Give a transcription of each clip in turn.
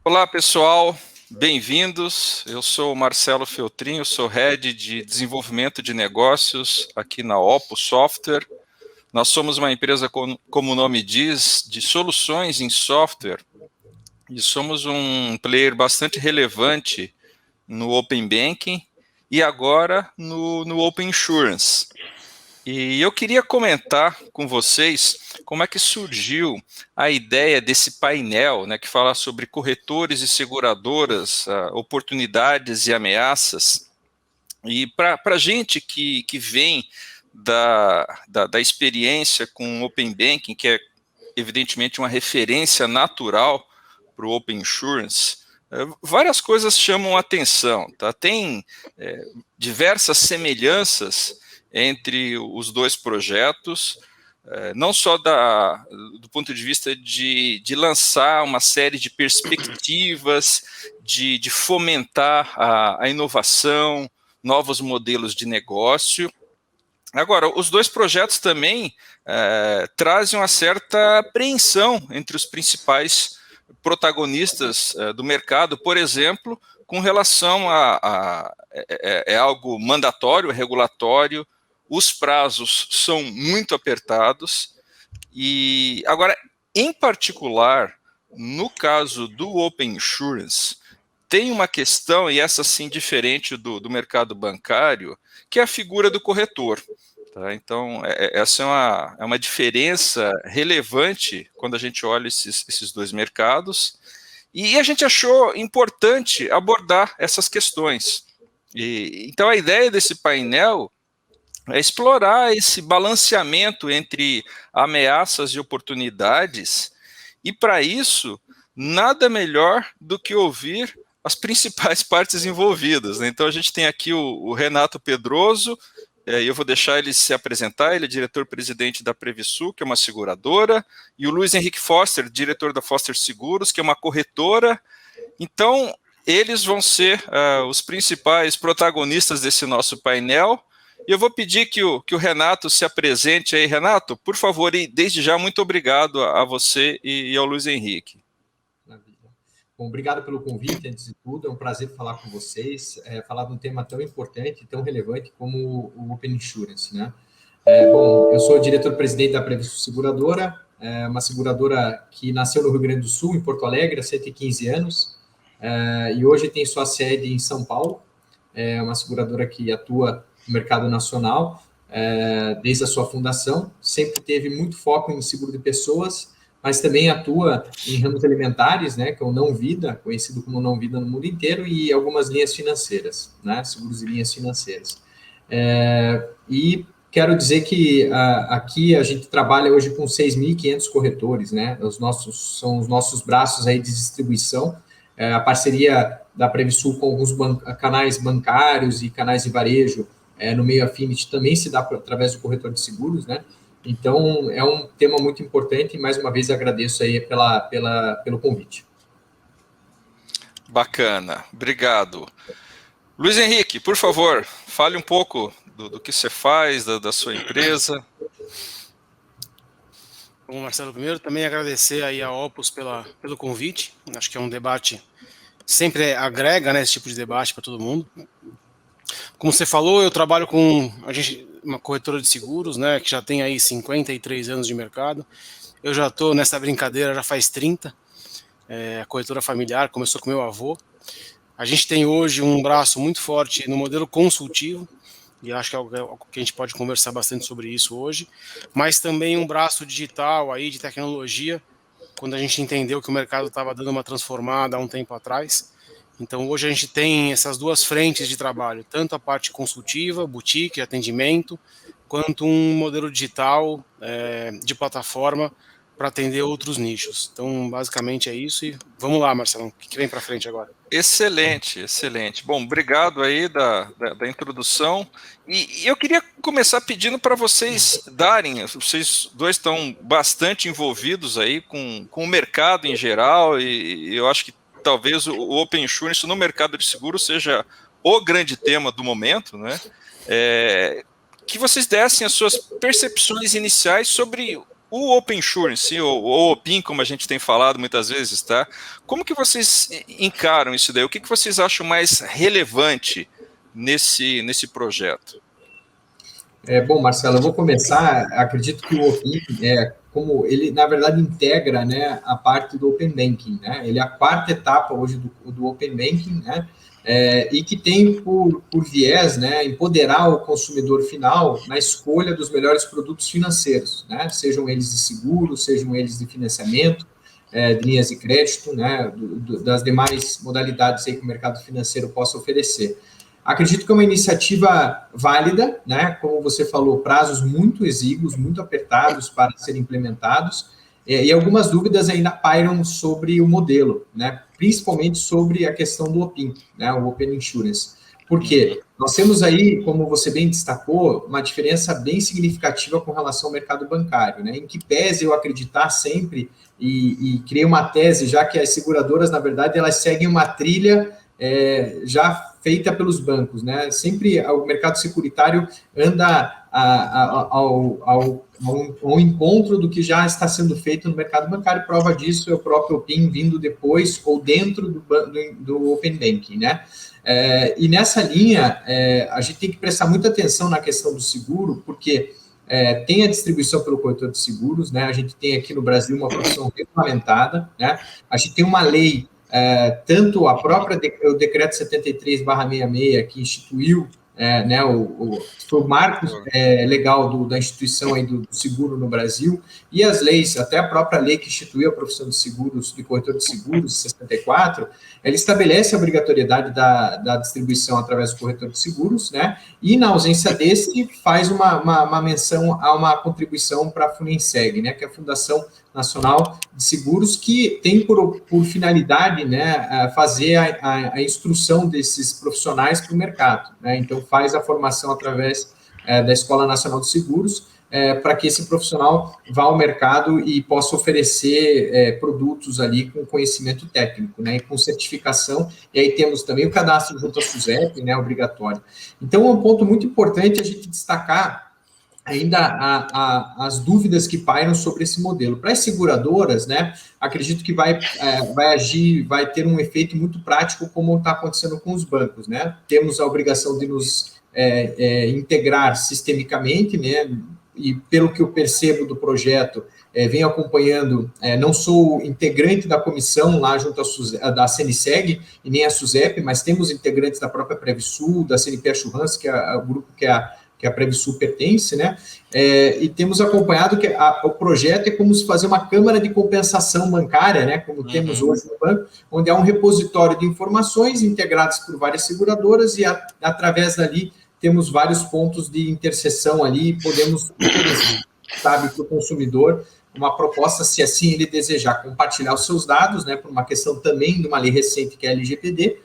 Olá, pessoal, bem-vindos. Eu sou o Marcelo Feltrin, sou Head de Desenvolvimento de Negócios aqui na Opus Software. Nós somos uma empresa, como o nome diz, de soluções em software e somos um player bastante relevante no Open Banking e agora no Open Insurance. E eu queria comentar com vocês como é que surgiu a ideia desse painel, né, que fala sobre corretores e seguradoras, oportunidades e ameaças. E para a gente que vem da experiência com Open Banking, que é evidentemente uma referência natural para o Open Insurance, várias coisas chamam a atenção. Tá? Tem diversas semelhanças entre os dois projetos, não só do ponto de vista de lançar uma série de perspectivas, de fomentar a inovação, novos modelos de negócio. Agora, os dois projetos também trazem uma certa apreensão entre os principais protagonistas do mercado, por exemplo, com relação é algo mandatório, regulatório, os prazos são muito apertados, e agora, em particular, no caso do Open Insurance, tem uma questão, e essa sim diferente do mercado bancário, que é a figura do corretor. Tá? Então, essa é uma diferença relevante quando a gente olha esses dois mercados, e a gente achou importante abordar essas questões. Então, a ideia desse painel é explorar esse balanceamento entre ameaças e oportunidades, e para isso, nada melhor do que ouvir as principais partes envolvidas. Né? Então, a gente tem aqui o Renato Pedroso, e eu vou deixar ele se apresentar. Ele é diretor-presidente da Previsul, que é uma seguradora, e o Luiz Henrique Foster, diretor da Foster Seguros, que é uma corretora. Então, eles vão ser os principais protagonistas desse nosso painel. E eu vou pedir que o Renato se apresente aí. Renato, por favor, e desde já, muito obrigado a você e ao Luiz Henrique. Bom, obrigado pelo convite, antes de tudo. É um prazer falar com vocês, falar de um tema tão importante, tão relevante como o Open Insurance, né? Bom, eu sou o diretor-presidente da Previsul Seguradora, uma seguradora que nasceu no Rio Grande do Sul, em Porto Alegre, há 115 anos, e hoje tem sua sede em São Paulo. É uma seguradora que atua no mercado nacional, desde a sua fundação, sempre teve muito foco em seguro de pessoas, mas também atua em ramos alimentares, né, que é o Não Vida, conhecido como Não Vida no mundo inteiro, e algumas linhas financeiras, né, seguros e linhas financeiras. E quero dizer que aqui a gente trabalha hoje com 6.500 corretores, né, são os nossos braços aí de distribuição, a parceria da Previsul com alguns canais bancários e canais de varejo no meio Affinity também se dá através do corretor de seguros, né? Então, é um tema muito importante e, mais uma vez, agradeço aí pelo convite. Bacana, obrigado. Luiz Henrique, por favor, fale um pouco do que você faz, da sua empresa. Bom, Marcelo, primeiro também agradecer aí a Opus pelo convite. Acho que é um debate, sempre agrega, né, esse tipo de debate para todo mundo. Como você falou, eu trabalho com uma corretora de seguros, né, que já tem aí 53 anos de mercado. Eu já estou nessa brincadeira já faz 30. A corretora familiar começou com meu avô. A gente tem hoje um braço muito forte no modelo consultivo, e acho que é algo que a gente pode conversar bastante sobre isso hoje, mas também um braço digital aí de tecnologia, quando a gente entendeu que o mercado estava dando uma transformada há um tempo atrás. Então, hoje a gente tem essas duas frentes de trabalho, tanto a parte consultiva, boutique, atendimento, quanto um modelo digital de plataforma para atender outros nichos. Então, basicamente é isso. E vamos lá, Marcelão, o que vem para frente agora? Excelente, excelente. Bom, obrigado aí da introdução. E eu queria começar pedindo para vocês vocês dois estão bastante envolvidos aí com o mercado em geral, e eu acho que talvez o Open Insurance no mercado de seguros seja o grande tema do momento, né? Que vocês dessem as suas percepções iniciais sobre o Open Insurance, ou OPIN, como a gente tem falado muitas vezes, tá? Como que vocês encaram isso daí? O que vocês acham mais relevante nesse projeto? Bom, Marcelo, eu vou começar. Acredito que o OPIN, como ele, na verdade, integra, né, a parte do Open Banking, né? Ele é a quarta etapa hoje do Open Banking, né? E que tem por viés, né, empoderar o consumidor final na escolha dos melhores produtos financeiros, né? Sejam eles de seguro, sejam eles de financiamento, de linhas de crédito, né? Das demais modalidades aí que o mercado financeiro possa oferecer. Acredito que é uma iniciativa válida, né? Como você falou, prazos muito exíguos, muito apertados para serem implementados, e algumas dúvidas ainda pairam sobre o modelo, né? Principalmente sobre a questão do OPIN, né? O Open Insurance. Por quê? Nós temos aí, como você bem destacou, uma diferença bem significativa com relação ao mercado bancário, né? Em que pese eu acreditar sempre e criei uma tese, já que as seguradoras, na verdade, elas seguem uma trilha já feita pelos bancos, né? Sempre o mercado securitário anda ao encontro do que já está sendo feito no mercado bancário. Prova disso é o próprio OPIN vindo depois ou dentro do Open Banking, né? E nessa linha, a gente tem que prestar muita atenção na questão do seguro, porque tem a distribuição pelo corretor de seguros, né? A gente tem aqui no Brasil uma profissão regulamentada, né? A gente tem uma lei, tanto o decreto 73/66, que instituiu, né, foi o marco legal da instituição aí do seguro no Brasil, e as leis, até a própria lei que instituiu a profissão de seguros, de corretor de seguros, 64, ela estabelece a obrigatoriedade da distribuição através do corretor de seguros, né, e na ausência desse, faz uma menção a uma contribuição para a Funenseg, né, que é a Fundação Nacional de Seguros, que tem por finalidade, né, fazer a instrução desses profissionais para o mercado, né? Então faz a formação através da Escola Nacional de Seguros, para que esse profissional vá ao mercado e possa oferecer produtos ali com conhecimento técnico, né, e com certificação. E aí temos também o cadastro junto à SUSEP, né, obrigatório. Então é um ponto muito importante a gente destacar ainda as dúvidas que pairam sobre esse modelo. Para as seguradoras, né, acredito que vai ter um efeito muito prático, como está acontecendo com os bancos, né? Temos a obrigação de nos integrar sistemicamente, né? E pelo que eu percebo do projeto, venho acompanhando, não sou integrante da comissão lá junto da CNSEG e nem a SUSEP, mas temos integrantes da própria Previsul, da CNP Assurance, que é o grupo que a Previsul pertence, né? E temos acompanhado que o projeto é como se fazer uma câmara de compensação bancária, né? Como temos hoje no banco, onde há um repositório de informações integradas por várias seguradoras e através dali temos vários pontos de interseção ali e podemos, sabe, para o consumidor, uma proposta, se assim ele desejar, compartilhar os seus dados, né? Por uma questão também de uma lei recente que é a LGPD,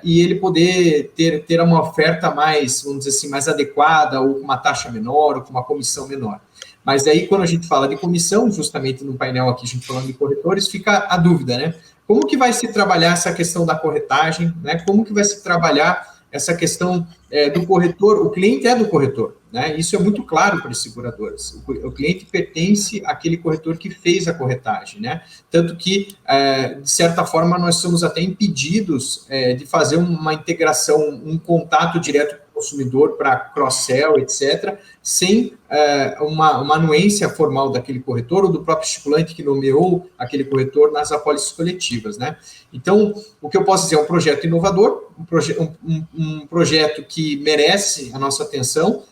e ele poder ter uma oferta mais, vamos dizer assim, mais adequada, ou com uma taxa menor, ou com uma comissão menor. Mas aí, quando a gente fala de comissão, justamente no painel aqui, a gente falando de corretores, fica a dúvida, né? Como que vai se trabalhar essa questão da corretagem, né? Como que vai se trabalhar essa questão do corretor? O cliente é do corretor, né? Isso é muito claro para as seguradoras. O cliente pertence àquele corretor que fez a corretagem, né? Tanto que, de certa forma, nós somos até impedidos de fazer uma integração, um contato direto com o consumidor para cross-sell, etc., sem uma anuência formal daquele corretor ou do próprio estipulante que nomeou aquele corretor nas apólices coletivas, né? Então, o que eu posso dizer é um projeto inovador, um projeto que merece a nossa atenção,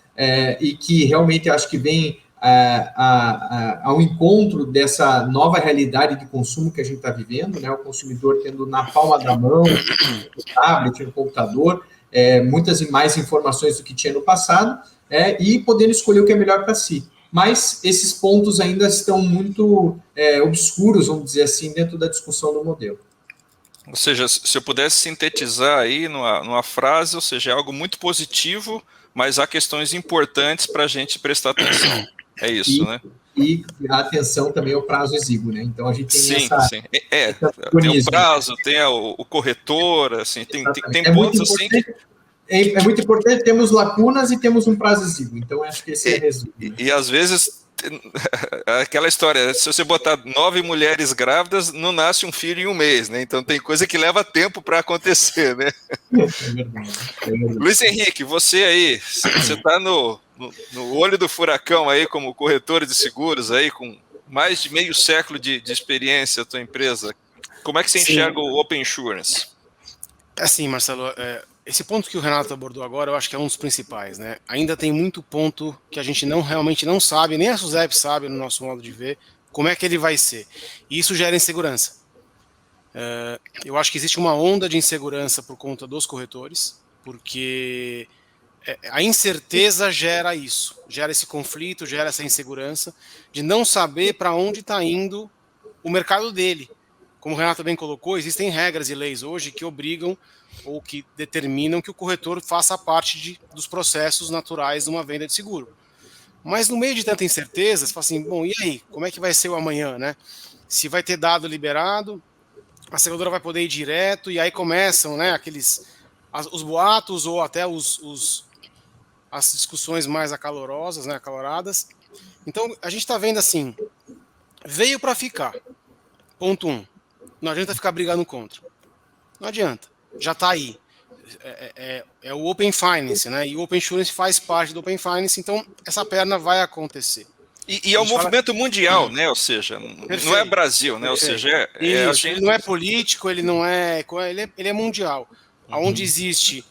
e que realmente acho que vem ao encontro dessa nova realidade de consumo que a gente está vivendo, né? O consumidor tendo na palma da mão, no tablet, no computador, muitas e mais informações do que tinha no passado, e podendo escolher o que é melhor para si. Mas esses pontos ainda estão muito obscuros, vamos dizer assim, dentro da discussão do modelo. Ou seja, se eu pudesse sintetizar aí numa frase, ou seja, é algo muito positivo, mas há questões importantes para a gente prestar atenção. É isso, né? E a atenção também ao prazo exíguo, né? Então a gente tem sim. Tem o prazo, tem o corretor, assim, tem pontos assim que... É muito importante, temos lacunas e temos um prazo exíguo. Então acho que esse é o resumo. E às vezes aquela história, se você botar 9 mulheres grávidas, não nasce um filho em um mês, né? Então tem coisa que leva tempo para acontecer, né? É verdade. Luiz Henrique, você aí, você está no olho do furacão aí como corretor de seguros aí, com mais de meio século de experiência a tua empresa. Como é que você enxerga o Open Insurance? Assim, Marcelo, esse ponto que o Renato abordou agora, eu acho que é um dos principais, né? Ainda tem muito ponto que a gente realmente não sabe, nem a SUSEP sabe, no nosso modo de ver, como é que ele vai ser. E isso gera insegurança. Eu acho que existe uma onda de insegurança por conta dos corretores, porque a incerteza gera isso, gera esse conflito, gera essa insegurança de não saber para onde está indo o mercado dele. Como o Renato bem colocou, existem regras e leis hoje que obrigam ou que determinam que o corretor faça parte dos processos naturais de uma venda de seguro. Mas no meio de tanta incerteza, você fala assim, bom, e aí? Como é que vai ser o amanhã, né? Se vai ter dado liberado, a seguradora vai poder ir direto, e aí começam, né, os boatos ou até as discussões mais acalorosas, né, acaloradas. Então, a gente está vendo assim, veio para ficar, ponto 1. Não adianta ficar brigando contra. Não adianta. Já está aí. É o Open Finance, né? E o Open Insurance faz parte do Open Finance, então essa perna vai acontecer. E é um movimento mundial, né? Ou seja, Perfeito. Não é Brasil, né? Perfeito. Ou seja, ele não é político, ele é mundial. Onde existe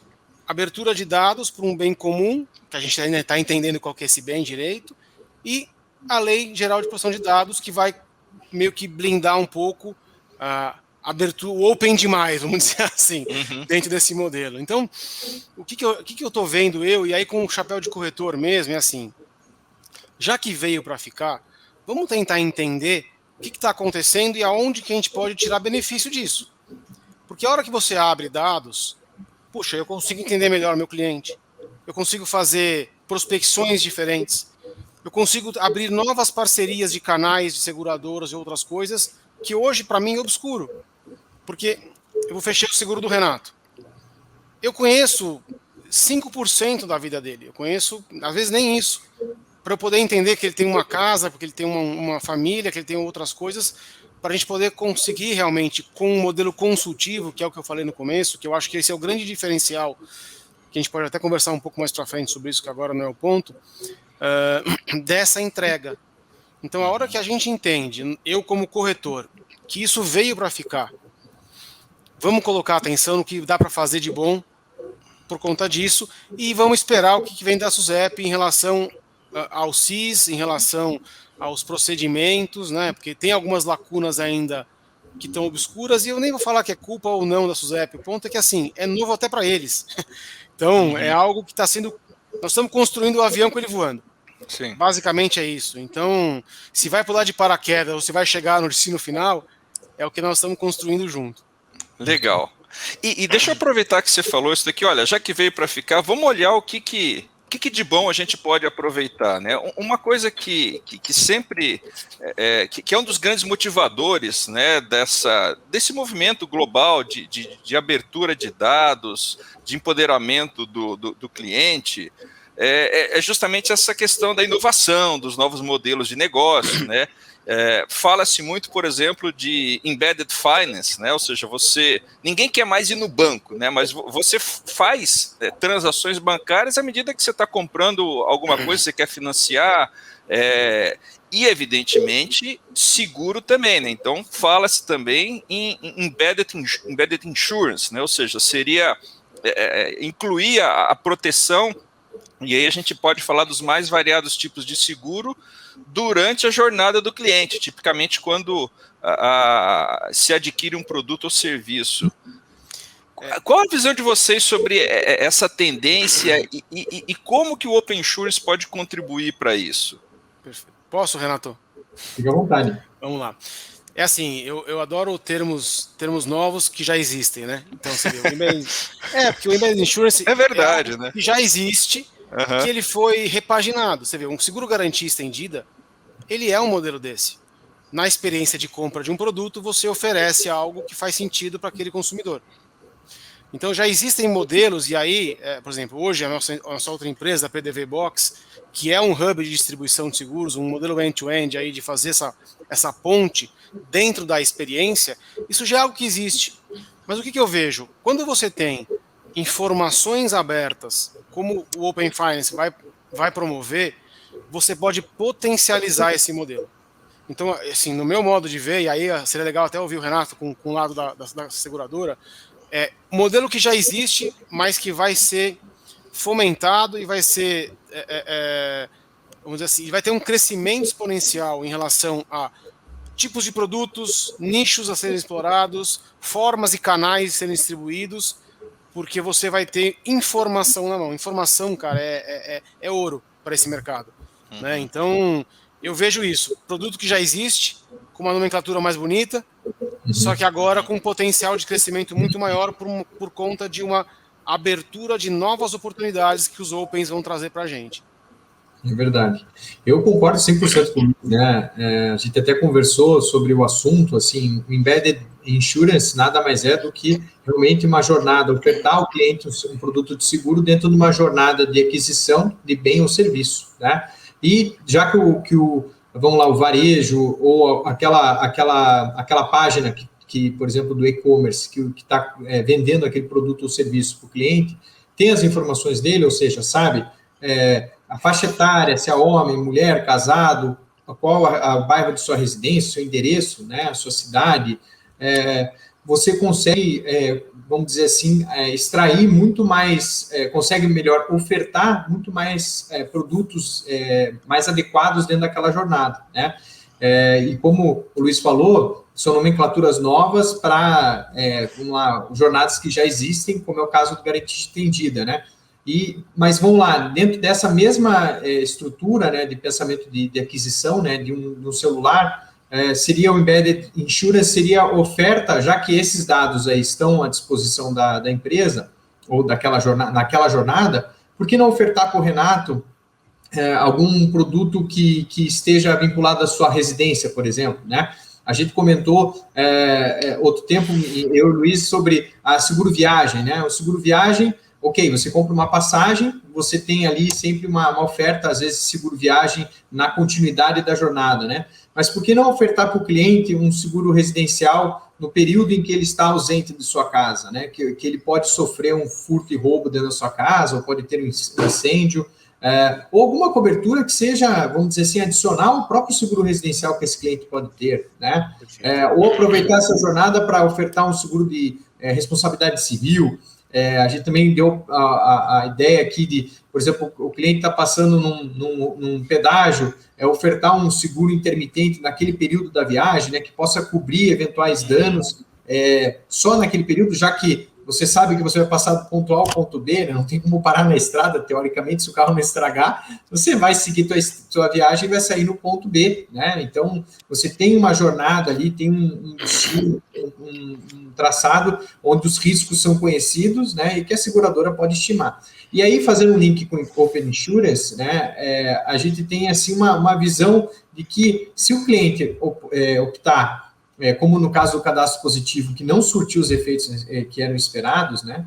abertura de dados para um bem comum, que a gente ainda está entendendo qual que é esse bem direito, e a Lei Geral de Proteção de Dados, que vai meio que blindar um pouco a abertura, o open demais, vamos dizer assim, dentro desse modelo. Então, o que eu estou vendo e aí com o chapéu de corretor mesmo, é assim, já que veio para ficar, vamos tentar entender o que está acontecendo e aonde que a gente pode tirar benefício disso. Porque a hora que você abre dados, puxa, eu consigo entender melhor o meu cliente, eu consigo fazer prospecções diferentes, eu consigo abrir novas parcerias de canais, de seguradoras e outras coisas que hoje, para mim, é obscuro. Porque eu vou fechar o seguro do Renato. Eu conheço 5% da vida dele. Eu conheço, às vezes, nem isso. Para eu poder entender que ele tem uma casa, porque ele tem uma família, que ele tem outras coisas, para a gente poder conseguir realmente, com um modelo consultivo, que é o que eu falei no começo, que eu acho que esse é o grande diferencial, que a gente pode até conversar um pouco mais para frente sobre isso, que agora não é o ponto, dessa entrega. Então, a hora que a gente entende, eu como corretor, que isso veio para ficar, vamos colocar atenção no que dá para fazer de bom por conta disso e vamos esperar o que vem da SUSEP em relação ao CIS, em relação aos procedimentos, né? Porque tem algumas lacunas ainda que estão obscuras e eu nem vou falar que é culpa ou não da SUSEP. O ponto é que, assim, é novo até para eles. Então, é algo que está sendo... Nós estamos construindo o avião com ele voando. Sim. Basicamente é isso. Então, se vai pular de paraquedas ou se vai chegar no destino final, é o que nós estamos construindo junto. Legal. E deixa eu aproveitar que você falou isso daqui. Olha, já que veio para ficar, vamos olhar o que de bom a gente pode aproveitar, né? Uma coisa que sempre que é um dos grandes motivadores, né, desse movimento global de abertura de dados, de empoderamento do cliente, é justamente essa questão da inovação, dos novos modelos de negócio, né? Fala-se muito, por exemplo, de embedded finance, né? Ou seja, ninguém quer mais ir no banco, né? Mas você faz transações bancárias à medida que você está comprando alguma coisa, você quer financiar, e evidentemente seguro também, né? Então fala-se também em embedded insurance, né? Ou seja, seria incluir a proteção. E aí a gente pode falar dos mais variados tipos de seguro durante a jornada do cliente, tipicamente quando se adquire um produto ou serviço. Qual a visão de vocês sobre essa tendência e como que o Open Insurance pode contribuir para isso? Perfeito. Posso, Renato? Fique à vontade. Vamos lá. É assim, eu adoro termos novos que já existem, né? Então, você vê, porque o Embedded Insurance é verdade, né? Que já existe, que ele foi repaginado. Você vê, um seguro garantia estendida, ele é um modelo desse. Na experiência de compra de um produto, você oferece algo que faz sentido para aquele consumidor. Então já existem modelos, e aí, por exemplo, hoje a nossa outra empresa, a PDV Box, que é um hub de distribuição de seguros, um modelo end-to-end aí de fazer essa ponte dentro da experiência, isso já é algo que existe. Mas o que eu vejo? Quando você tem informações abertas, como o Open Finance vai promover, você pode potencializar esse modelo. Então, assim, no meu modo de ver, e aí seria legal até ouvir o Renato com o lado da seguradora, um modelo que já existe, mas que vai ser fomentado e vai ser, vamos dizer assim, vai ter um crescimento exponencial em relação a tipos de produtos, nichos a serem explorados, formas e canais a serem distribuídos, porque você vai ter informação na mão. Informação, cara, é ouro para esse mercado. Né? Então, eu vejo isso. Produto que já existe, com uma nomenclatura mais bonita, só que agora com um potencial de crescimento muito maior por conta de uma abertura de novas oportunidades que os Opens vão trazer para a gente. É verdade. Eu concordo 100% com isso, né? A gente até conversou sobre o assunto, assim, o Embedded Insurance nada mais é do que realmente uma jornada, ofertar ao cliente um produto de seguro dentro de uma jornada de aquisição de bem ou serviço, né? E já vamos lá, o varejo ou aquela página que, por exemplo, do e-commerce, que está vendendo aquele produto ou serviço para o cliente, tem as informações dele, ou seja, sabe a faixa etária, se é homem, mulher, casado, qual o bairro de sua residência, seu endereço, né, a sua cidade, você consegue, vamos dizer assim, extrair muito mais, consegue melhor ofertar muito mais produtos mais adequados dentro daquela jornada, né? E como o Luiz falou, são nomenclaturas novas para jornadas que já existem, como é o caso do garantia estendida, né? Mas vamos lá, dentro dessa mesma estrutura, né, de pensamento de aquisição, né, de um celular, seria o Embedded Insurance, seria oferta, já que esses dados aí estão à disposição da empresa, ou naquela jornada, por que não ofertar para o Renato algum produto que esteja vinculado à sua residência, por exemplo, né? A gente comentou outro tempo, eu e o Luiz, sobre a seguro viagem, né? O seguro viagem, ok, você compra uma passagem, você tem ali sempre uma oferta, às vezes, seguro viagem na continuidade da jornada, né? Mas por que não ofertar para o cliente um seguro residencial no período em que ele está ausente de sua casa, né? Que ele pode sofrer um furto e roubo dentro da sua casa, ou pode ter um incêndio, ou alguma cobertura que seja, vamos dizer assim, adicional ao próprio seguro residencial que esse cliente pode ter, né? Ou aproveitar essa jornada para ofertar um seguro de responsabilidade civil. A gente também deu a ideia aqui de, por exemplo, o cliente está passando num pedágio, ofertar um seguro intermitente naquele período da viagem, né, que possa cobrir eventuais danos só naquele período, já que você sabe que você vai passar do ponto A ao ponto B, né, não tem como parar na estrada, teoricamente, se o carro não estragar, você vai seguir sua viagem e vai sair no ponto B, né? Então, você tem uma jornada ali, tem um destino, um traçado onde os riscos são conhecidos, né, e que a seguradora pode estimar. E aí, fazendo um link com o Open Insurance, né, a gente tem, assim, uma visão de que se o cliente optar, como no caso do cadastro positivo, que não surtiu os efeitos que eram esperados, né,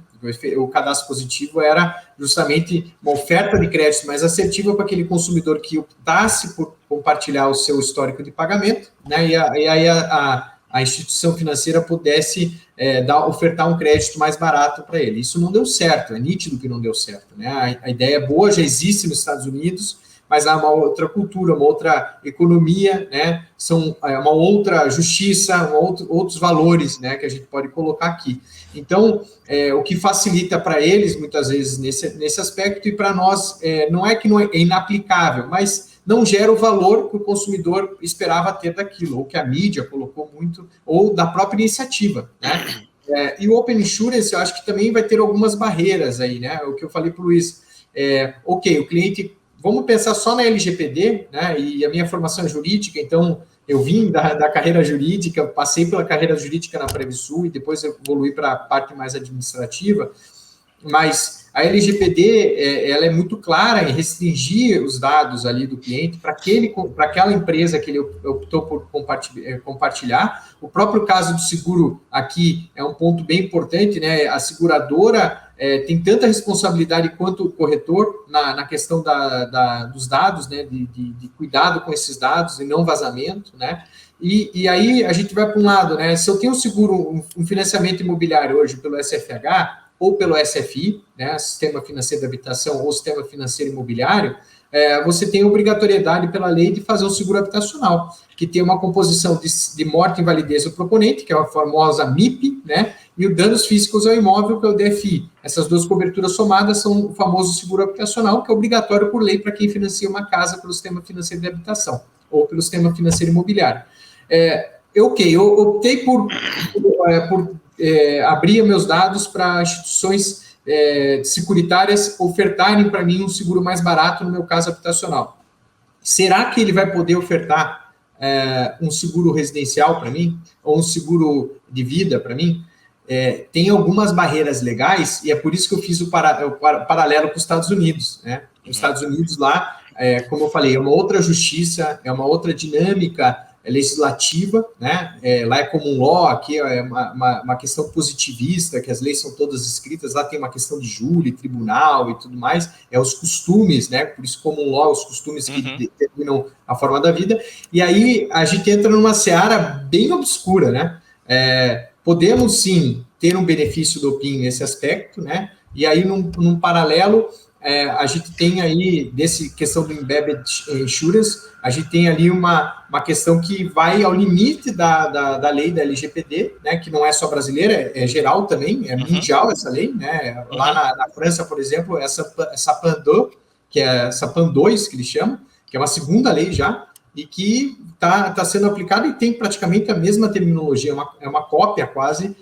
o cadastro positivo era justamente uma oferta de crédito mais assertiva para aquele consumidor que optasse por compartilhar o seu histórico de pagamento, né, e aí a instituição financeira pudesse ofertar um crédito mais barato para ele. Isso não deu certo, é nítido que não deu certo, né? A ideia é boa, já existe nos Estados Unidos, mas há uma outra cultura, uma outra economia, né? Uma outra justiça, outros valores, né, que a gente pode colocar aqui. Então, o que facilita para eles, muitas vezes, nesse aspecto, e para nós, não é que não é inaplicável, mas não gera o valor que o consumidor esperava ter daquilo, ou que a mídia colocou muito, ou da própria iniciativa, né? E o Open Insurance, eu acho que também vai ter algumas barreiras aí, né? O que eu falei para o Luiz, ok, o cliente, vamos pensar só na LGPD, né? E a minha formação é jurídica, então eu vim da carreira jurídica, passei pela carreira jurídica na Previsul e depois evoluí para a parte mais administrativa. Mas a LGPD, ela é muito clara em restringir os dados ali do cliente para aquela empresa que ele optou por compartilhar. O próprio caso do seguro aqui é um ponto bem importante, né? A seguradora tem tanta responsabilidade quanto o corretor na questão dos dados, né? De cuidado com esses dados e não vazamento, né? E aí a gente vai para um lado, né? Se eu tenho um seguro, um financiamento imobiliário hoje pelo SFH ou pelo SFI, né, Sistema Financeiro de Habitação ou Sistema Financeiro Imobiliário, você tem obrigatoriedade pela lei de fazer um seguro habitacional, que tem uma composição de morte, invalidez do proponente, que é a famosa MIP, né, e o danos físicos ao imóvel, que é o DFI. Essas duas coberturas somadas são o famoso seguro habitacional, que é obrigatório por lei para quem financia uma casa pelo Sistema Financeiro de Habitação ou pelo Sistema Financeiro Imobiliário. Eu optei por abrir meus dados para instituições securitárias ofertarem para mim um seguro mais barato, no meu caso habitacional. Será que ele vai poder ofertar um seguro residencial para mim? Ou um seguro de vida para mim? Tem algumas barreiras legais, e é por isso que eu fiz o paralelo com os Estados Unidos, né? Os Estados Unidos lá, como eu falei, é uma outra justiça, é uma outra dinâmica legislativa, né? Lá é common law, aqui é uma questão positivista, que as leis são todas escritas, lá tem uma questão de júri, tribunal e tudo mais, os costumes, né? Por isso common law, os costumes que determinam a forma da vida, e aí a gente entra numa seara bem obscura, né? Podemos sim ter um benefício do PIN nesse aspecto, né? E aí num paralelo, a gente tem aí, desse questão do Embedded Insurance, a gente tem ali uma questão que vai ao limite da lei da LGPD, né, que não é só brasileira, é geral também, é mundial essa lei, né, lá na França, por exemplo, essa PAN2, que é essa PAN2, que eles chamam, que é uma segunda lei já, e que está sendo aplicada e tem praticamente a mesma terminologia, é uma cópia quase,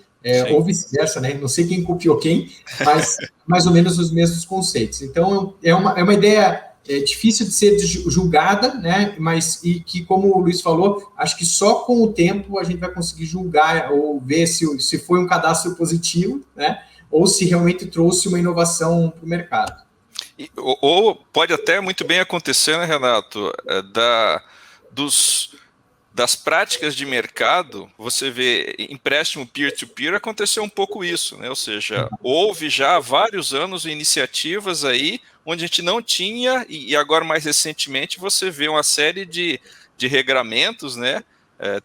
ou vice-versa, né? Não sei quem copiou quem, mas mais ou menos os mesmos conceitos. Então, é uma ideia difícil de ser julgada, né? Mas, e que, como o Luiz falou, acho que só com o tempo a gente vai conseguir julgar ou ver se foi um cadastro positivo, né? Ou se realmente trouxe uma inovação para o mercado. Ou pode até muito bem acontecer, né, Renato, das práticas de mercado, você vê empréstimo peer-to-peer, aconteceu um pouco isso, né? Ou seja, houve já há vários anos iniciativas aí onde a gente não tinha, e agora mais recentemente você vê uma série de regramentos, né?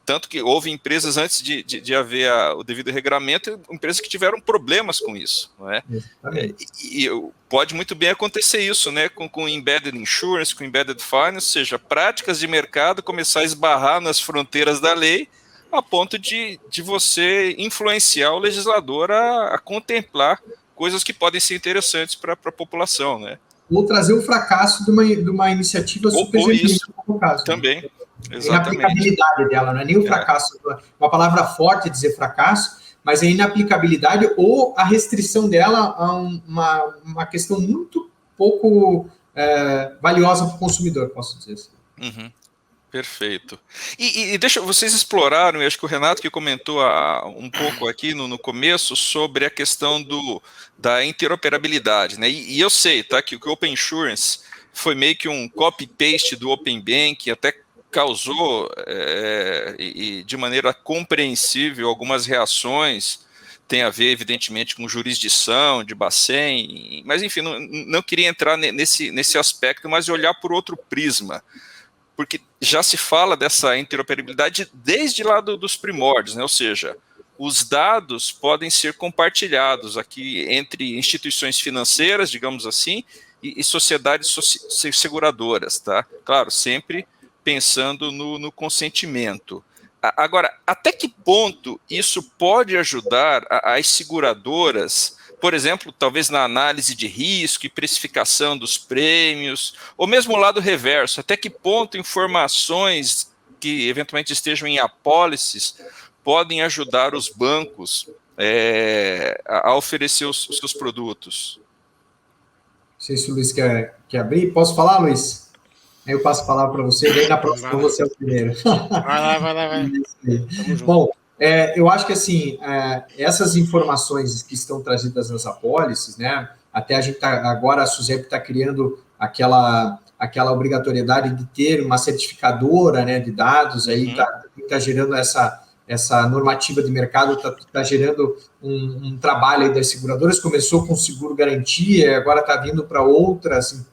Tanto que houve empresas antes de haver o devido regramento, empresas que tiveram problemas com isso, não é? E pode muito bem acontecer isso, né? Com embedded insurance, com embedded finance, ou seja, práticas de mercado começar a esbarrar nas fronteiras da lei, a ponto de você influenciar o legislador a contemplar coisas que podem ser interessantes para a população, né? Ou trazer o fracasso de uma iniciativa super genuína, no caso. Também. Né? Exatamente. A inaplicabilidade dela, não é nem o fracasso, uma palavra forte dizer fracasso, mas a inaplicabilidade ou a restrição dela a uma questão muito pouco valiosa para o consumidor, posso dizer assim. Perfeito. E vocês exploraram, e acho que o Renato que comentou um pouco aqui no começo, sobre a questão da interoperabilidade, né? E eu sei, tá, que o Open Insurance foi meio que um copy-paste do Open Bank, até causou, e de maneira compreensível, algumas reações, tem a ver, evidentemente, com jurisdição de Bacen, mas, enfim, não queria entrar nesse aspecto, mas olhar por outro prisma, porque já se fala dessa interoperabilidade desde lá dos primórdios, né? Ou seja, os dados podem ser compartilhados aqui entre instituições financeiras, digamos assim, e sociedades seguradoras, tá? Claro, sempre pensando no consentimento. Agora, até que ponto isso pode ajudar as seguradoras, por exemplo, talvez na análise de risco e precificação dos prêmios, ou mesmo o lado reverso, até que ponto informações que eventualmente estejam em apólices podem ajudar os bancos a oferecer os seus produtos? Não sei se o Luiz quer abrir. Posso falar, Luiz? Aí eu passo a palavra para você, daí na próxima você é o primeiro. Vai lá. Bom, Eu acho que, assim, essas informações que estão trazidas nas apólices, né, até a gente agora a SUSEP está criando aquela obrigatoriedade de ter uma certificadora, né, de dados, aí está gerando essa normativa de mercado, está gerando um trabalho aí das seguradoras, começou com seguro garantia, agora está vindo para outras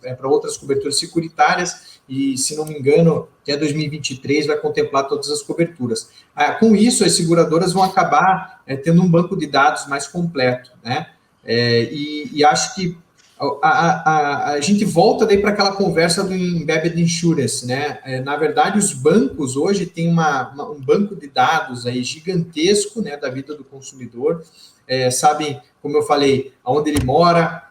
coberturas securitárias, e, se não me engano, até 2023 vai contemplar todas as coberturas. Com isso, as seguradoras vão acabar tendo um banco de dados mais completo, né? E acho que a gente volta daí para aquela conversa do embedded insurance, né? Na verdade, os bancos hoje têm um banco de dados aí gigantesco, né, da vida do consumidor, sabem, como eu falei, aonde ele mora,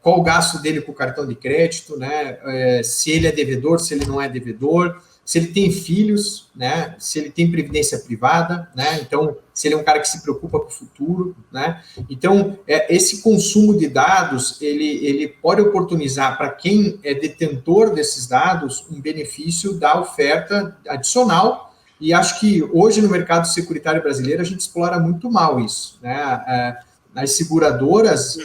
qual o gasto dele com o cartão de crédito, né? Se ele é devedor, se ele não é devedor, se ele tem filhos, né? Se ele tem previdência privada, né? Então, se ele é um cara que se preocupa com o futuro, né? Então, esse consumo de dados, ele pode oportunizar para quem é detentor desses dados um benefício da oferta adicional, e acho que hoje no mercado securitário brasileiro a gente explora muito mal isso, né? As seguradoras,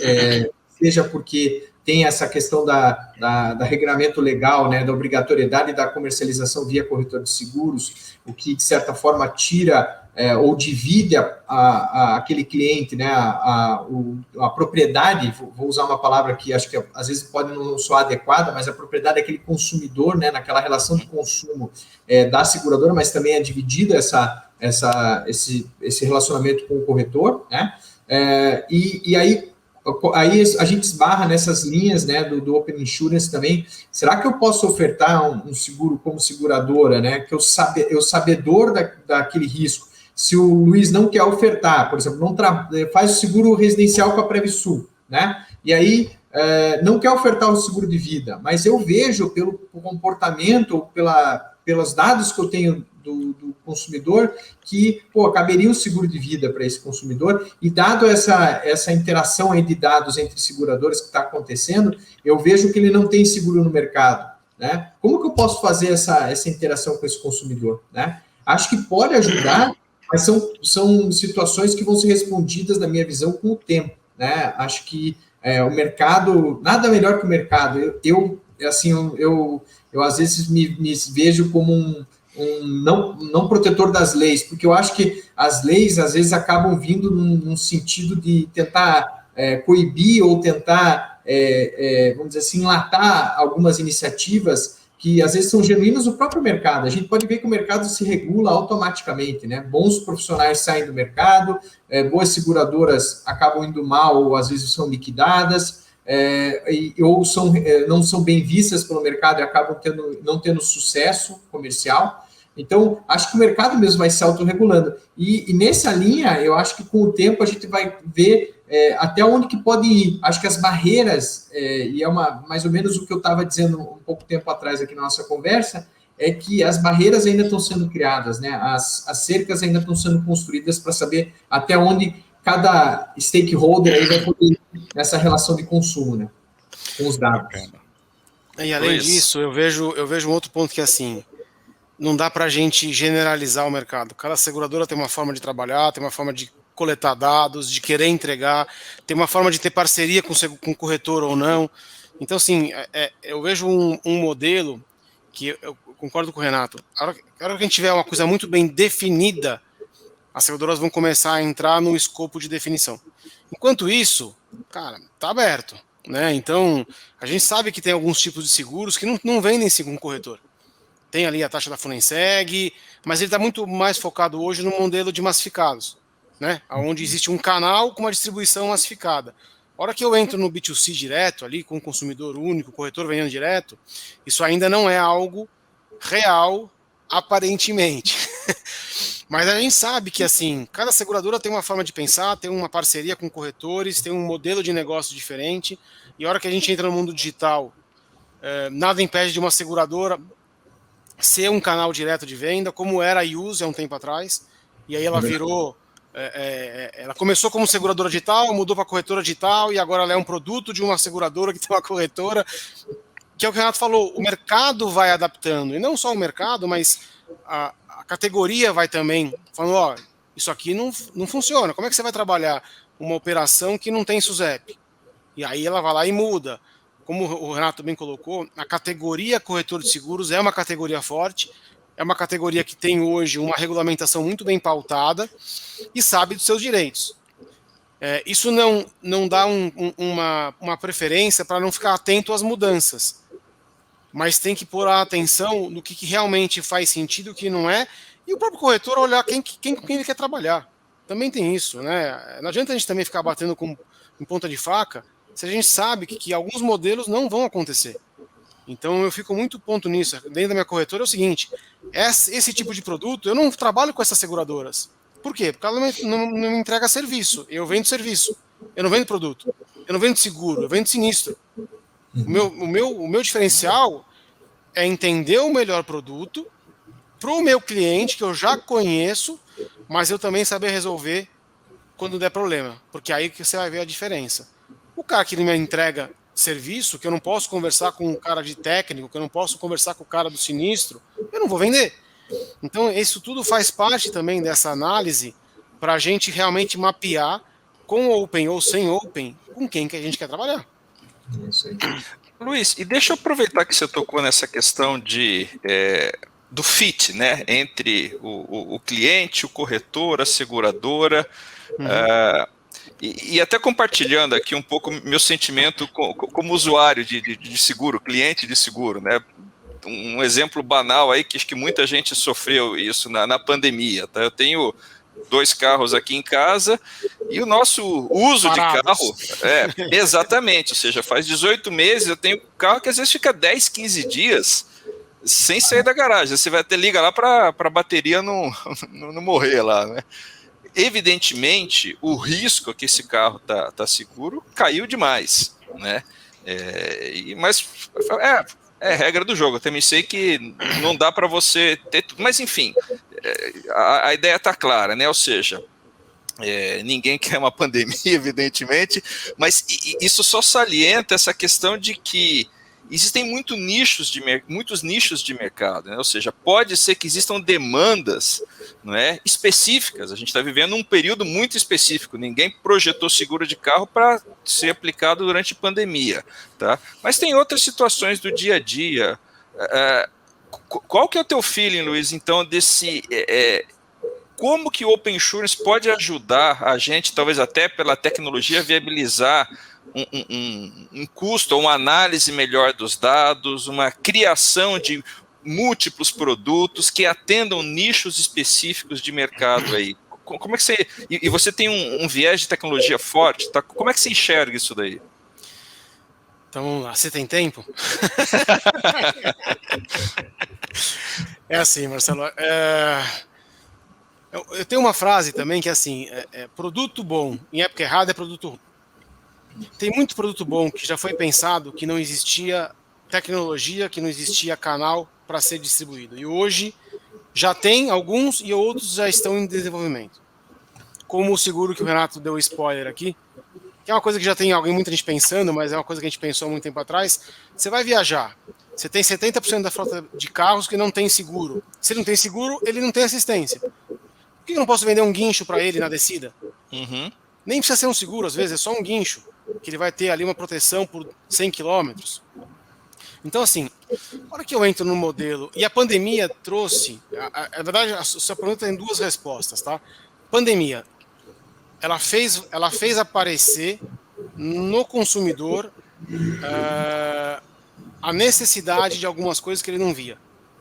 seja porque tem essa questão da regramento legal, né, da obrigatoriedade da comercialização via corretor de seguros, o que, de certa forma, tira ou divide aquele cliente, né, a propriedade, vou usar uma palavra que acho que às vezes pode não soar adequada, mas a propriedade daquele consumidor, né, naquela relação de consumo da seguradora, mas também é dividida esse relacionamento com o corretor, né, e aí a gente esbarra nessas linhas, né, do Open Insurance também. Será que eu posso ofertar um seguro como seguradora, né, que eu sabedor daquele risco? Se o Luiz não quer ofertar, por exemplo, não faz o seguro residencial com a Previsul, né, e aí não quer ofertar o seguro de vida, mas eu vejo pelo comportamento, pelos dados que eu tenho do consumidor, que, caberia um seguro de vida para esse consumidor, e dado essa interação aí de dados entre seguradores que está acontecendo, eu vejo que ele não tem seguro no mercado, né? Como que eu posso fazer essa interação com esse consumidor, né? Acho que pode ajudar, mas são situações que vão ser respondidas, na minha visão, com o tempo, né? Acho que o mercado, nada melhor que o mercado. Eu às vezes me vejo como um não protetor das leis, porque eu acho que as leis, às vezes, acabam vindo num sentido de tentar coibir ou tentar, vamos dizer assim, enlatar algumas iniciativas que, às vezes, são genuínas no próprio mercado. A gente pode ver que o mercado se regula automaticamente, né? Bons profissionais saem do mercado, boas seguradoras acabam indo mal ou, às vezes, são liquidadas, ou não são bem vistas pelo mercado e acabam não tendo sucesso comercial. Então, acho que o mercado mesmo vai se autorregulando. E nessa linha, eu acho que com o tempo a gente vai ver até onde que pode ir. Acho que as barreiras, e mais ou menos o que eu estava dizendo um pouco tempo atrás aqui na nossa conversa, é que as barreiras ainda estão sendo criadas, né? As cercas ainda estão sendo construídas para saber até onde cada stakeholder aí vai poder ir nessa relação de consumo, né, com os dados. E além disso, eu vejo um outro ponto que é assim, não dá para a gente generalizar o mercado. Cada seguradora tem uma forma de trabalhar, tem uma forma de coletar dados, de querer entregar, tem uma forma de ter parceria com o corretor ou não. Então, assim, eu vejo um modelo que eu concordo com o Renato. A hora que a gente tiver uma coisa muito bem definida, as seguradoras vão começar a entrar no escopo de definição. Enquanto isso, cara, tá aberto, né? Então, a gente sabe que tem alguns tipos de seguros que não vendem com corretor. Tem ali a taxa da Funenseg, mas ele está muito mais focado hoje no modelo de massificados, né? Onde existe um canal com uma distribuição massificada. A hora que eu entro no B2C direto, ali com o consumidor único, o corretor vendendo direto, isso ainda não é algo real, aparentemente. Mas a gente sabe que, assim, cada seguradora tem uma forma de pensar, tem uma parceria com corretores, tem um modelo de negócio diferente, e a hora que a gente entra no mundo digital, nada impede de uma seguradora ser um canal direto de venda, como era a Use há um tempo atrás, e aí ela virou... ela começou como seguradora digital, mudou para corretora digital, e agora ela é um produto de uma seguradora que tem uma corretora, que é o que o Renato falou, o mercado vai adaptando, e não só o mercado, mas a categoria vai também falando, isso aqui não funciona. Como é que você vai trabalhar uma operação que não tem SUSEP? E aí ela vai lá e muda. Como o Renato bem colocou, a categoria corretor de seguros é uma categoria forte, é uma categoria que tem hoje uma regulamentação muito bem pautada e sabe dos seus direitos. Isso não dá uma preferência para não ficar atento às mudanças, mas tem que pôr a atenção no que realmente faz sentido, o que não é, e o próprio corretor olhar com quem ele quer trabalhar. Também tem isso, né? Não adianta a gente também ficar batendo em ponta de faca se a gente sabe que alguns modelos não vão acontecer. Então eu fico muito ponto nisso. Dentro da minha corretora é o seguinte, esse tipo de produto, eu não trabalho com essas seguradoras. Por quê? Porque ela não me entrega serviço. Eu vendo serviço. Eu não vendo produto. Eu não vendo seguro. Eu vendo sinistro. O meu diferencial é entender o melhor produto para o meu cliente, que eu já conheço, mas eu também saber resolver quando der problema. Porque aí que você vai ver a diferença. O cara que me entrega serviço, que eu não posso conversar com o cara de técnico, que eu não posso conversar com o cara do sinistro, eu não vou vender. Então, isso tudo faz parte também dessa análise para a gente realmente mapear com Open ou sem Open com quem que a gente quer trabalhar. Isso aí. Luiz, e deixa eu aproveitar que você tocou nessa questão do fit, né, entre o cliente, o corretor, a seguradora, e até compartilhando aqui um pouco meu sentimento como usuário de seguro, cliente de seguro, né? Um exemplo banal aí, que acho que muita gente sofreu isso na pandemia, tá? Eu tenho 2 carros aqui em casa e o nosso uso Parados. de carro, exatamente, ou seja, faz 18 meses eu tenho carro que às vezes fica 10, 15 dias sem sair da garagem, você vai até ligar lá para a bateria não morrer lá, né? Evidentemente, o risco que esse carro tá seguro caiu demais, né? Mas é regra do jogo. Eu também sei que não dá para você ter tudo, mas enfim, a ideia está clara, né? Ou seja, ninguém quer uma pandemia, evidentemente, mas isso só salienta essa questão de que existem muitos nichos de mercado, né? Ou seja, pode ser que existam demandas, não é, específicas. A gente está vivendo um período muito específico. Ninguém projetou seguro de carro para ser aplicado durante a pandemia, tá? Mas tem outras situações do dia a dia. Qual que é o teu feeling, Luiz, então, desse... como que o Open Insurance pode ajudar a gente, talvez até pela tecnologia, viabilizar um custo, uma análise melhor dos dados, uma criação de múltiplos produtos que atendam nichos específicos de mercado aí? Como é que você... E você tem um viés de tecnologia forte, tá? Como é que você enxerga isso daí? Então vamos lá, você tem tempo? É assim, Marcelo. Eu tenho uma frase também que é assim: produto bom em época errada é produto ruim. Tem muito produto bom que já foi pensado que não existia tecnologia, que não existia canal para ser distribuído. E hoje já tem alguns e outros já estão em desenvolvimento. Como o seguro que o Renato deu spoiler aqui, que é uma coisa que já tem muita gente pensando, mas é uma coisa que a gente pensou há muito tempo atrás. Você vai viajar, você tem 70% da frota de carros que não tem seguro. Se ele não tem seguro, ele não tem assistência. Por que eu não posso vender um guincho para ele na descida? Uhum. Nem precisa ser um seguro, às vezes é só um guincho, que ele vai ter ali uma proteção por 100 quilômetros. Então, assim, na hora que eu entro no modelo, e a pandemia trouxe, na verdade, a sua pergunta tem 2 respostas, tá? Pandemia, ela fez aparecer no consumidor a necessidade de algumas coisas que ele não via,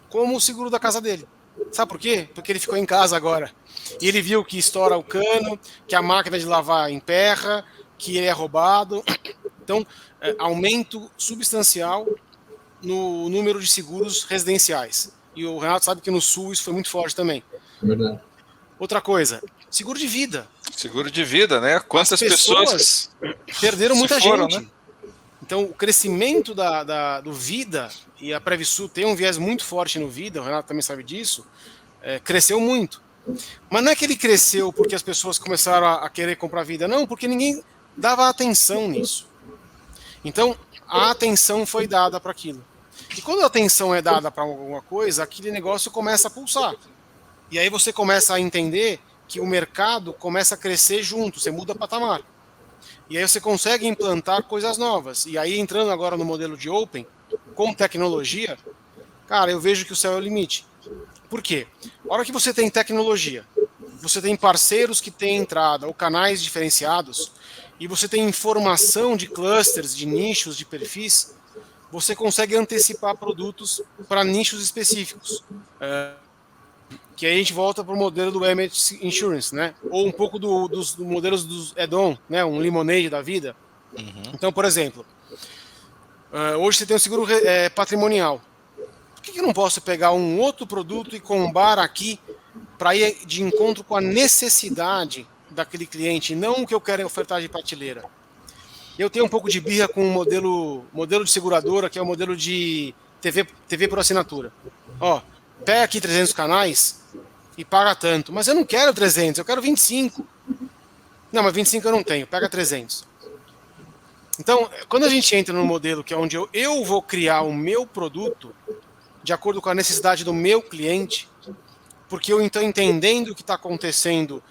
como o seguro da casa dele. Sabe por quê? Porque ele ficou em casa agora. E ele viu que estoura o cano, que a máquina de lavar emperra, que ele é roubado. Então, aumento substancial no número de seguros residenciais. E o Renato sabe que no Sul isso foi muito forte também. Verdade. Outra coisa, seguro de vida. Seguro de vida, né? Quantas pessoas perderam muita foram, gente. Né? Então, o crescimento do Vida, e a Previsul tem um viés muito forte no Vida, o Renato também sabe disso, cresceu muito. Mas não é que ele cresceu porque as pessoas começaram a querer comprar Vida, não, porque ninguém dava atenção nisso. Então, a atenção foi dada para aquilo. E quando a atenção é dada para alguma coisa, aquele negócio começa a pulsar. E aí você começa a entender que o mercado começa a crescer junto, você muda patamar. E aí você consegue implantar coisas novas. E aí, entrando agora no modelo de Open, com tecnologia, cara, eu vejo que o céu é o limite. Por quê? A hora que você tem tecnologia, você tem parceiros que têm entrada ou canais diferenciados, e você tem informação de clusters, de nichos, de perfis, você consegue antecipar produtos para nichos específicos. Que aí a gente volta para o modelo do Emmet Insurance, né? Ou um pouco dos modelos dos add-on, né? Um Lemonade da vida. Então, por exemplo, hoje você tem um seguro patrimonial. Por que eu não posso pegar um outro produto e combar aqui para ir de encontro com a necessidade daquele cliente, não o que eu quero ofertar de prateleira? Eu tenho um pouco de birra com o modelo de seguradora, que é o modelo de TV por assinatura. Ó, pega aqui 300 canais e paga tanto. Mas eu não quero 300, eu quero 25. Não, mas 25 eu não tenho, pega 300. Então, quando a gente entra no modelo que é onde eu vou criar o meu produto de acordo com a necessidade do meu cliente, porque eu estou entendendo o que está acontecendo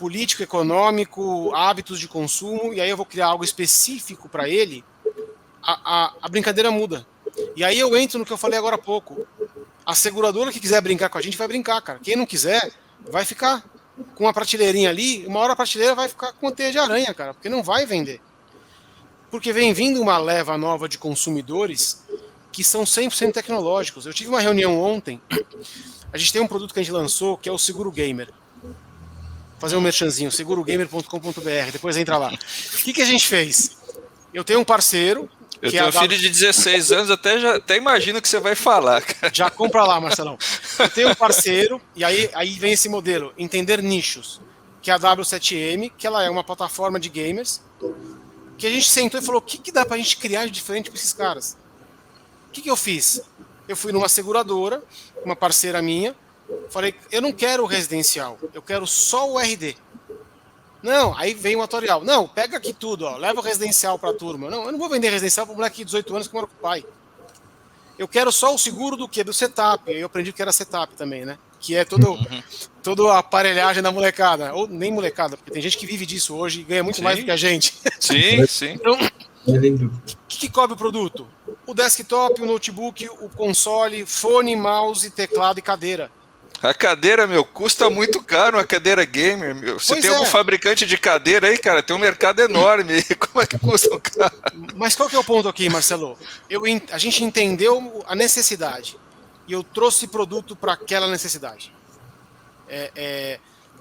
político, econômico, hábitos de consumo, e aí eu vou criar algo específico para ele, a brincadeira muda. E aí eu entro no que eu falei agora há pouco. A seguradora que quiser brincar com a gente vai brincar, cara. Quem não quiser, vai ficar com uma prateleirinha ali, uma hora a prateleira vai ficar com uma teia de aranha, cara, porque não vai vender. Porque vem vindo uma leva nova de consumidores que são 100% tecnológicos. Eu tive uma reunião ontem, a gente tem um produto que a gente lançou, que é o Seguro Gamer. Vou fazer um merchanzinho, segurogamer.com.br, depois entra lá. O que a gente fez? Eu tenho um parceiro... Eu tenho um filho de 16 anos, até imagino o que você vai falar, cara. Já compra lá, Marcelão. Eu tenho um parceiro, e aí vem esse modelo, entender nichos, que é a W7M, que ela é uma plataforma de gamers, que a gente sentou e falou, o que dá pra gente criar de diferente com esses caras? O que eu fiz? Eu fui numa seguradora, uma parceira minha, falei, eu não quero o residencial, eu quero só o RD. Não, aí vem o atuarial. Não, pega aqui tudo, ó, leva o residencial pra turma. Não, eu não vou vender residencial pro moleque de 18 anos que mora com o pai. Eu quero só o seguro do quê? Do setup. Eu aprendi que era setup também, né? Que é toda a aparelhagem da molecada. Ou nem molecada, porque tem gente que vive disso hoje e ganha muito mais do que a gente. Sim, sim. Então, o que cobre o produto? O desktop, o notebook, o console, fone, mouse, teclado e cadeira. A cadeira, meu, custa muito caro uma cadeira gamer, meu. Você tem algum fabricante de cadeira aí, cara? Tem um mercado enorme. Como é que custa um carro? Mas qual que é o ponto aqui, Marcelo? A gente entendeu a necessidade e eu trouxe produto para aquela necessidade.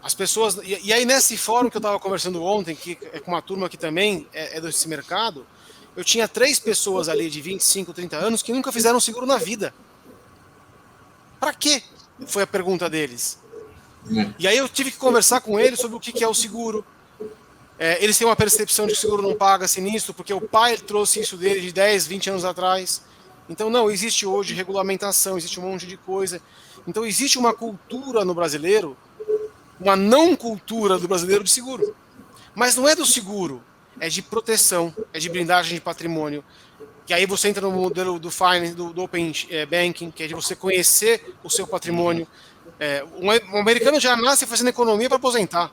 As pessoas... E aí, nesse fórum que eu estava conversando ontem, que é com uma turma que também é desse mercado, eu tinha 3 pessoas ali de 25, 30 anos que nunca fizeram seguro na vida. Para quê? Foi a pergunta deles. E aí eu tive que conversar com eles sobre o que é o seguro. Eles têm uma percepção de que o seguro não paga sinistro, porque o pai trouxe isso dele de 10, 20 anos atrás. Então não, existe hoje regulamentação, existe um monte de coisa. Então existe uma cultura no brasileiro, uma não cultura do brasileiro de seguro. Mas não é do seguro, é de proteção, é de blindagem de patrimônio. Que aí você entra no modelo do Finance, do Open Banking, que é de você conhecer o seu patrimônio. Um americano já nasce fazendo economia para aposentar,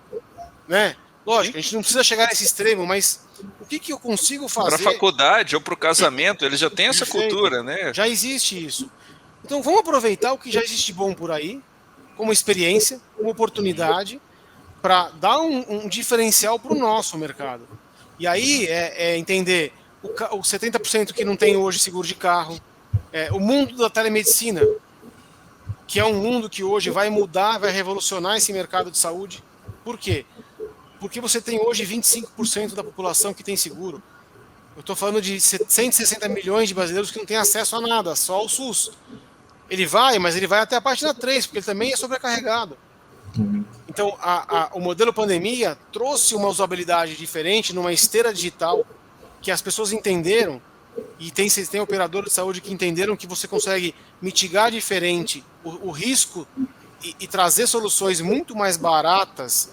né? Lógico, a gente não precisa chegar nesse extremo, mas o que eu consigo fazer... Para a faculdade ou para o casamento, eles já têm essa cultura, né? Já existe isso. Então vamos aproveitar o que já existe de bom por aí, como experiência, como oportunidade, para dar um diferencial para o nosso mercado. E aí entender... O 70% que não tem hoje seguro de carro, o mundo da telemedicina, que é um mundo que hoje vai mudar, vai revolucionar esse mercado de saúde. Por quê? Porque você tem hoje 25% da população que tem seguro. Eu estou falando de 160 milhões de brasileiros que não têm acesso a nada, só ao SUS. Ele vai, mas ele vai até a página 3, porque ele também é sobrecarregado. Então, o modelo pandemia trouxe uma usabilidade diferente numa esteira digital, que as pessoas entenderam, e tem operadores de saúde que entenderam que você consegue mitigar diferente o risco e trazer soluções muito mais baratas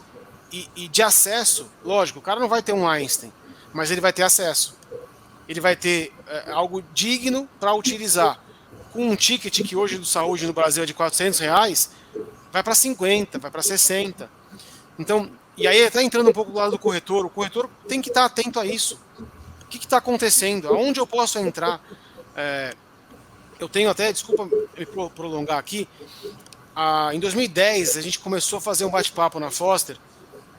e de acesso. Lógico, o cara não vai ter um Einstein, mas ele vai ter acesso. Ele vai ter algo digno para utilizar. Com um ticket que hoje do saúde no Brasil é de R$400, vai para 50, vai para 60. Então, e aí até entrando um pouco do lado do corretor, o corretor tem que estar atento a isso. O que está acontecendo? Aonde eu posso entrar? Eu tenho até, desculpa me prolongar aqui, em 2010 a gente começou a fazer um bate-papo na Foster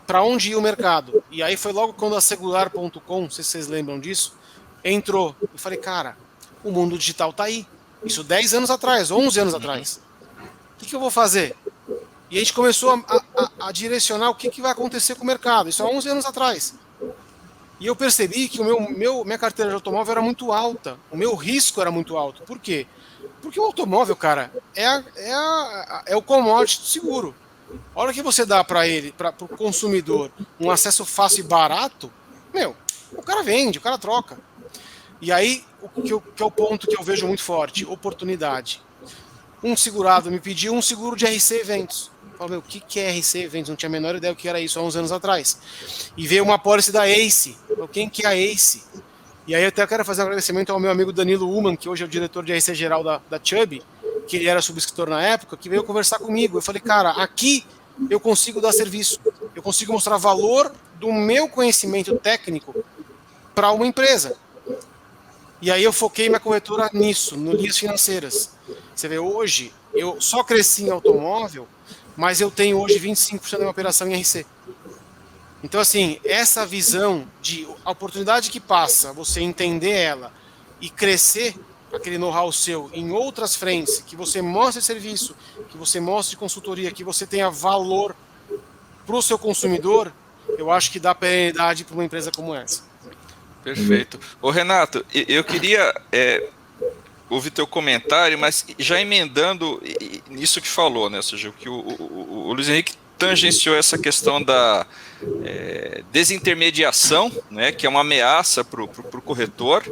para onde ia o mercado. E aí foi logo quando a Segular.com, não sei se vocês lembram disso, entrou. Eu falei, cara, o mundo digital tá aí. Isso 10 anos atrás, 11 anos atrás. O que eu vou fazer? E a gente começou a direcionar o que vai acontecer com o mercado. Isso há 11 anos atrás. E eu percebi que minha carteira de automóvel era muito alta. O meu risco era muito alto. Por quê? Porque o automóvel, cara, é o commodity do seguro. A hora que você dá para ele, para o consumidor, um acesso fácil e barato, o cara vende, o cara troca. E aí, que é o ponto que eu vejo muito forte, oportunidade. Um segurado me pediu um seguro de RC Eventos. Eu falei, o que é RC Eventos? Não tinha a menor ideia do que era isso há uns anos atrás. E veio uma pólice da ACE. Quem que é a ACE? E aí eu até quero fazer um agradecimento ao meu amigo Danilo Uman, que hoje é o diretor de RC geral da Chubb, que ele era subscritor na época, que veio conversar comigo. Eu falei, cara, aqui eu consigo dar serviço. Eu consigo mostrar valor do meu conhecimento técnico para uma empresa. E aí eu foquei minha corretora nisso, no linhas financeiras. Você vê, hoje, eu só cresci em automóvel, mas eu tenho hoje 25% da minha operação em RC. Então, assim, essa visão de a oportunidade que passa, você entender ela e crescer aquele know-how seu em outras frentes, que você mostre serviço, que você mostre consultoria, que você tenha valor para o seu consumidor, eu acho que dá perenidade para uma empresa como essa. Perfeito. Ô Renato, eu queria ouvir teu comentário, mas já emendando nisso que falou, né? Ou seja, que o Luiz Henrique tangenciou essa questão da desintermediação, né? Que é uma ameaça para o corretor,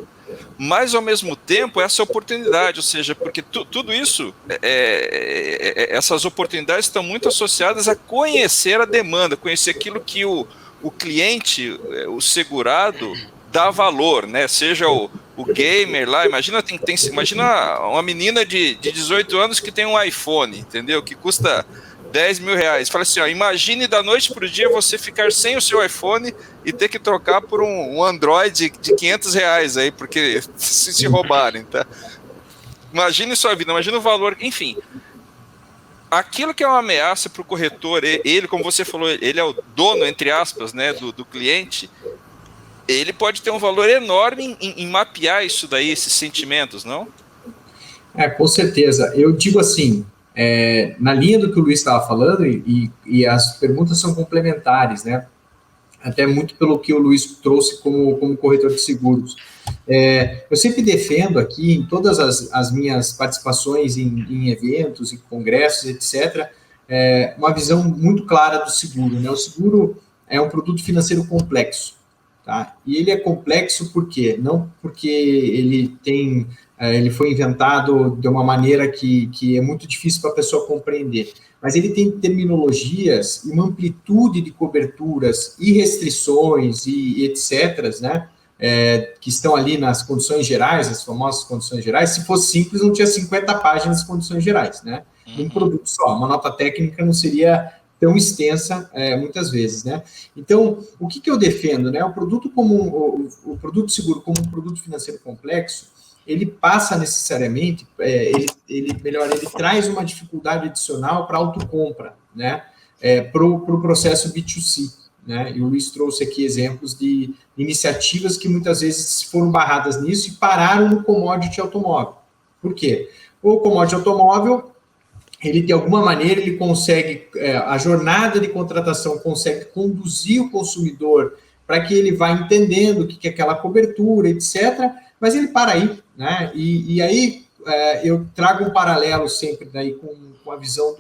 mas ao mesmo tempo essa oportunidade, ou seja, porque tudo isso, essas oportunidades estão muito associadas a conhecer a demanda, conhecer aquilo que o cliente, o segurado, dá valor, né? Seja o gamer lá, imagina uma menina de 18 anos que tem um iPhone, entendeu? Que custa 10 mil reais. Fala assim, ó, imagine da noite para o dia você ficar sem o seu iPhone e ter que trocar por um Android de 500 reais aí, porque se roubarem, tá? Imagine sua vida, imagine o valor, enfim. Aquilo que é uma ameaça para o corretor, ele, como você falou, ele é o dono, entre aspas, né, do cliente, ele pode ter um valor enorme em mapear isso daí, esses sentimentos, não? Com certeza. Eu digo assim, na linha do que o Luiz estava falando, e as perguntas são complementares, né? Até muito pelo que o Luiz trouxe como corretor de seguros. Eu sempre defendo aqui, em todas as minhas participações em eventos, em congressos, etc., uma visão muito clara do seguro, né? O seguro é um produto financeiro complexo. Tá? E ele é complexo por quê? Não porque ele foi inventado de uma maneira que é muito difícil para a pessoa compreender, mas ele tem terminologias e uma amplitude de coberturas e restrições e etc., né? Que estão ali nas condições gerais, as famosas condições gerais. Se fosse simples, não tinha 50 páginas de condições gerais, né? Um produto só, uma nota técnica não seria tão extensa muitas vezes, né? Então, o que eu defendo, né? O produto seguro como um produto financeiro complexo, ele passa necessariamente, ele traz uma dificuldade adicional para a autocompra, né? Para o processo B2C, né? E o Luiz trouxe aqui exemplos de iniciativas que muitas vezes foram barradas nisso e pararam no commodity automóvel. Por quê? O commodity automóvel, ele de alguma maneira ele consegue, a jornada de contratação consegue conduzir o consumidor para que ele vá entendendo o que é aquela cobertura, etc., mas ele para aí, né? E aí eu trago um paralelo sempre daí com a visão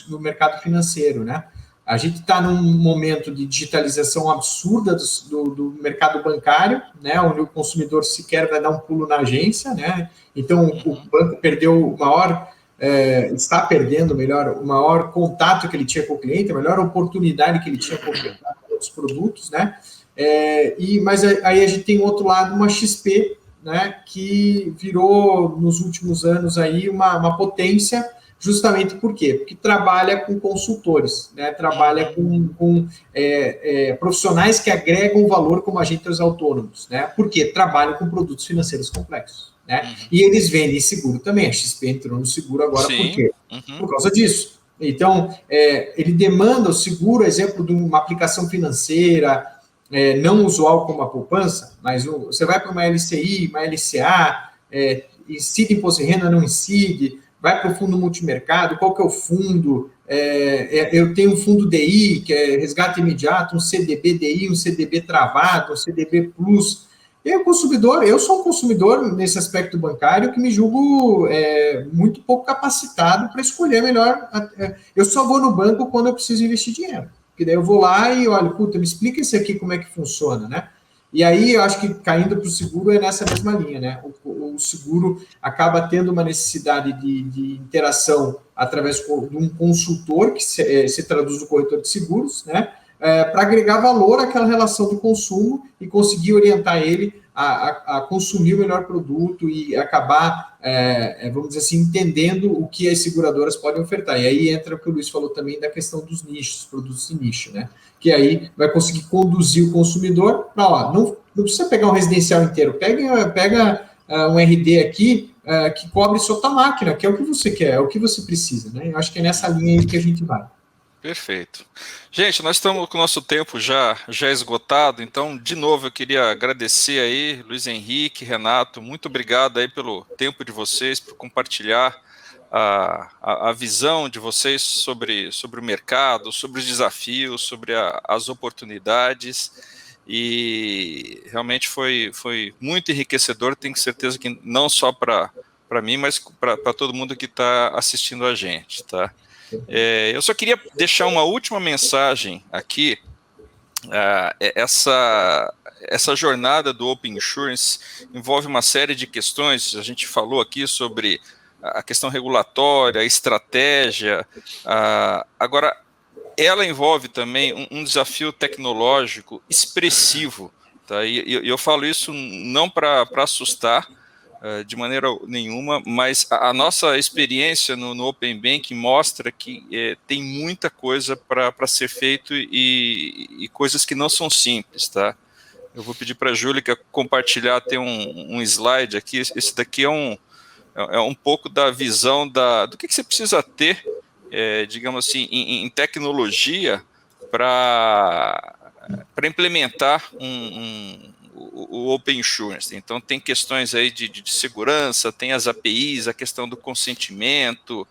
do mercado financeiro, né? A gente está num momento de digitalização absurda do mercado bancário, né? Onde o consumidor sequer vai dar um pulo na agência, né? Então o banco perdeu está perdendo o maior contato que ele tinha com o cliente, a melhor oportunidade que ele tinha com os produtos, né? Mas aí a gente tem outro lado, uma XP, né? Que virou nos últimos anos aí uma potência, justamente por quê? Porque trabalha com consultores, né? Trabalha com profissionais que agregam valor como agentes autônomos, né? Porque trabalham com produtos financeiros complexos, né? E eles vendem seguro também. A XP entrou no seguro agora. Por quê? Por causa disso. Então, ele demanda o seguro, exemplo de uma aplicação financeira, não usual como a poupança, mas você vai para uma LCI, uma LCA, incide imposto de renda, não incide, vai para o fundo multimercado, qual que é o fundo? Eu tenho um fundo DI, que é resgate imediato, um CDB DI, um CDB travado, um CDB Plus. E o consumidor, eu sou um consumidor nesse aspecto bancário que me julgo muito pouco capacitado para escolher melhor. Eu só vou no banco quando eu preciso investir dinheiro. Porque daí eu vou lá e olho, me explica isso aqui, como é que funciona, né? E aí eu acho que caindo para o seguro é nessa mesma linha, né? O seguro acaba tendo uma necessidade de interação através de um consultor que se traduz no corretor de seguros, né? Para agregar valor àquela relação do consumo e conseguir orientar ele a consumir o melhor produto e acabar, vamos dizer assim, entendendo o que as seguradoras podem ofertar. E aí entra o que o Luiz falou também da questão dos nichos, produtos de nicho, né? Que aí vai conseguir conduzir o consumidor para, não precisa pegar um residencial inteiro, pega um RD aqui que cobre só tua máquina, que é o que você quer, é o que você precisa, né? Eu acho que é nessa linha aí que a gente vai. Perfeito. Gente, nós estamos com o nosso tempo já esgotado, então, de novo, eu queria agradecer aí, Luiz Henrique, Renato, muito obrigado aí pelo tempo de vocês, por compartilhar a visão de vocês sobre o mercado, sobre os desafios, sobre as oportunidades, e realmente foi muito enriquecedor, tenho certeza que não só para mim, mas para todo mundo que está assistindo a gente, tá? Eu só queria deixar uma última mensagem aqui. Essa jornada do Open Insurance envolve uma série de questões. A gente falou aqui sobre a questão regulatória, a estratégia. Agora, ela envolve também um desafio tecnológico expressivo. Tá? E eu falo isso não para assustar, de maneira nenhuma, mas a nossa experiência no Open Banking mostra que tem muita coisa para ser feito e coisas que não são simples, tá? Eu vou pedir para a Júlia compartilhar, tem um slide aqui, esse daqui é um pouco da visão do que você precisa ter, digamos assim, em tecnologia para implementar o Open Insurance. Então, tem questões aí de segurança, tem as APIs, a questão do consentimento,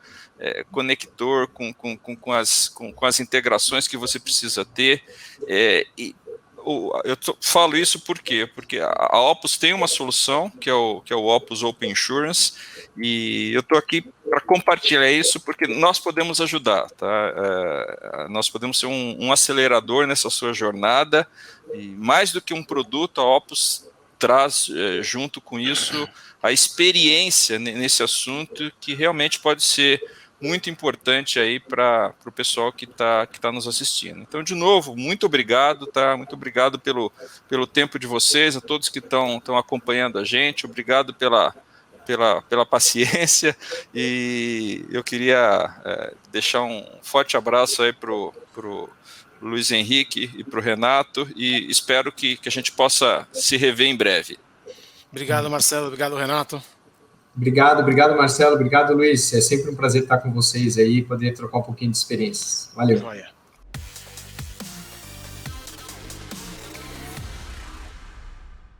conector com as integrações que você precisa ter. Falo isso por quê? Porque a Opus tem uma solução, que é o Opus Open Insurance, e eu estou aqui para compartilhar isso, porque nós podemos ajudar, tá? Nós podemos ser um acelerador nessa sua jornada, e mais do que um produto, a Opus traz junto com isso a experiência nesse assunto, que realmente pode ser muito importante aí para o pessoal que tá nos assistindo. Então, de novo, muito obrigado, tá? Muito obrigado pelo tempo de vocês, a todos que estão acompanhando a gente, obrigado pela paciência, e eu queria deixar um forte abraço aí pro Luiz Henrique e pro Renato, e espero que a gente possa se rever em breve. Obrigado, Marcelo, obrigado, Renato. Obrigado, Marcelo, obrigado, Luiz. É sempre um prazer estar com vocês aí e poder trocar um pouquinho de experiências. Valeu. Joia.